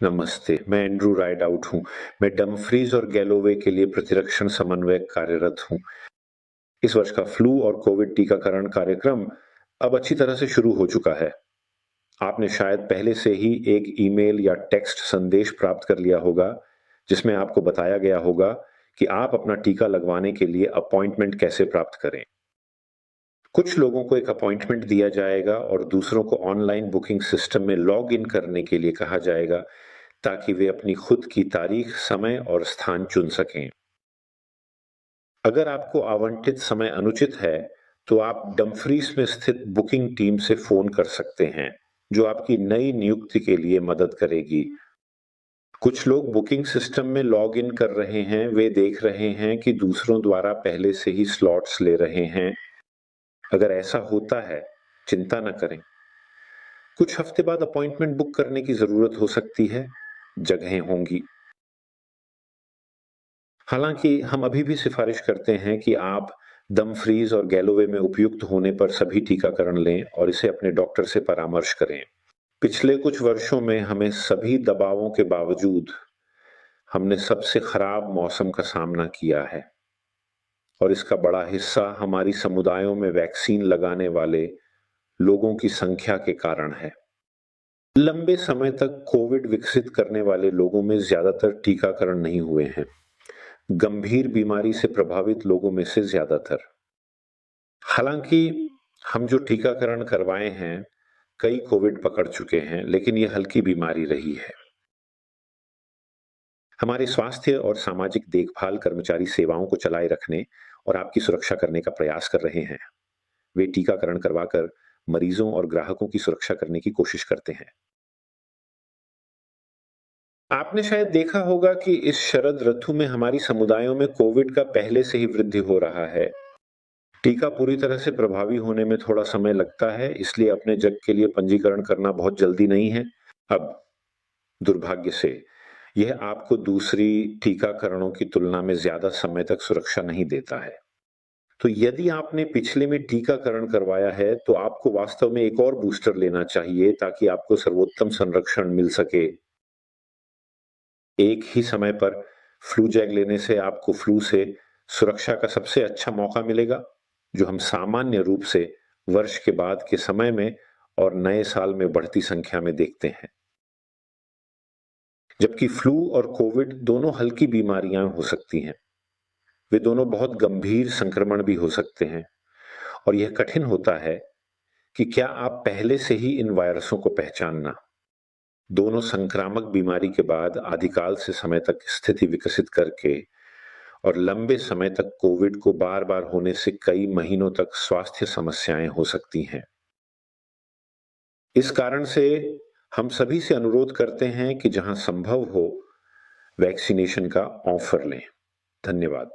नमस्ते, मैं Andrew ride out हूँ। मैं डमफ्रीज और गैलोवे के लिए प्रतिरक्षण समन्वयक कार्यरत हूँ। इस वर्ष का फ्लू और कोविड टीकाकरण कार्यक्रम अब अच्छी तरह से शुरू हो चुका है। आपने शायद पहले से ही एक ईमेल या टेक्स्ट संदेश प्राप्त कर लिया होगा, जिसमें आपको बताया गया होगा कि आप अपना टीका लगवाने के लिए अपॉइंटमेंट कैसे प्राप्त करें। कुछ लोगों को एक अपॉइंटमेंट दिया जाएगा और दूसरों को ऑनलाइन बुकिंग सिस्टम में लॉग इन करने के लिए कहा जाएगा, ताकि वे अपनी खुद की तारीख, समय और स्थान चुन सकें। अगर आपको आवंटित समय अनुचित है, तो आप डमफ्रीज में स्थित बुकिंग टीम से फोन कर सकते हैं, जो आपकी नई नियुक्ति के लिए मदद करेगी। कुछ लोग बुकिंग सिस्टम में लॉग इन कर रहे हैं, वे देख रहे हैं कि दूसरों द्वारा पहले से ही स्लॉट्स ले रहे हैं। अगर ऐसा होता है, चिंता न करें। कुछ हफ्ते बाद अपॉइंटमेंट बुक करने की जरूरत हो सकती है, जगहें होंगी। हालांकि हम अभी भी सिफारिश करते हैं कि आप डमफ्रीज और गैलोवे में उपयुक्त होने पर सभी टीकाकरण लें और इसे अपने डॉक्टर से परामर्श करें। पिछले कुछ वर्षों में हमें सभी दबावों के बावजूद हमने सबसे खराब मौसम का सामना किया है, और इसका बड़ा हिस्सा हमारी समुदायों में वैक्सीन लगाने वाले लोगों की संख्या के कारण है। लंबे समय तक कोविड विकसित करने वाले लोगों में ज्यादातर टीकाकरण नहीं हुए हैं, गंभीर बीमारी से प्रभावित लोगों में से ज्यादातर। हालांकि हम जो टीकाकरण करवाए हैं, कई कोविड पकड़ चुके हैं, लेकिन यह हल्की बीमारी रही है। हमारे स्वास्थ्य और सामाजिक देखभाल कर्मचारी सेवाओं को चलाए रखने और आपकी सुरक्षा करने का प्रयास कर रहे हैं। वे टीकाकरण करवाकर मरीजों और ग्राहकों की सुरक्षा करने की कोशिश करते हैं। आपने शायद देखा होगा कि इस शरद ऋतु में हमारी समुदायों में कोविड का पहले से ही वृद्धि हो रहा है। टीका पूरी तरह से प्रभावी होने में थोड़ा समय लगता है, इसलिए अपने जग के लिए पंजीकरण करना बहुत जल्दी नहीं है। अब दुर्भाग्य से यह आपको दूसरी टीकाकरणों की तुलना में ज्यादा समय तक सुरक्षा नहीं देता है। तो यदि आपने पिछले में टीकाकरण करवाया है, तो आपको वास्तव में एक और बूस्टर लेना चाहिए, ताकि आपको सर्वोत्तम संरक्षण मिल सके। एक ही समय पर फ्लू जैग लेने से आपको फ्लू से सुरक्षा का सबसे अच्छा मौका मिलेगा, जो हम सामान्य रूप से वर्ष के बाद के समय में और नए साल में बढ़ती संख्या में देखते हैं। जबकि फ्लू और कोविड दोनों हल्की बीमारियां हो सकती हैं, वे दोनों बहुत गंभीर संक्रमण भी हो सकते हैं, और यह कठिन होता है कि क्या आप पहले से ही इन वायरसों को पहचानना। दोनों संक्रामक बीमारी के बाद आदिकाल से समय तक स्थिति विकसित करके और लंबे समय तक कोविड को बार-बार होने से कई महीनों तक स्वास्थ्य समस्याएं हो सकती हैं। इस कारण से हम सभी से अनुरोध करते हैं कि जहां संभव हो, वैक्सीनेशन का ऑफर लें। धन्यवाद।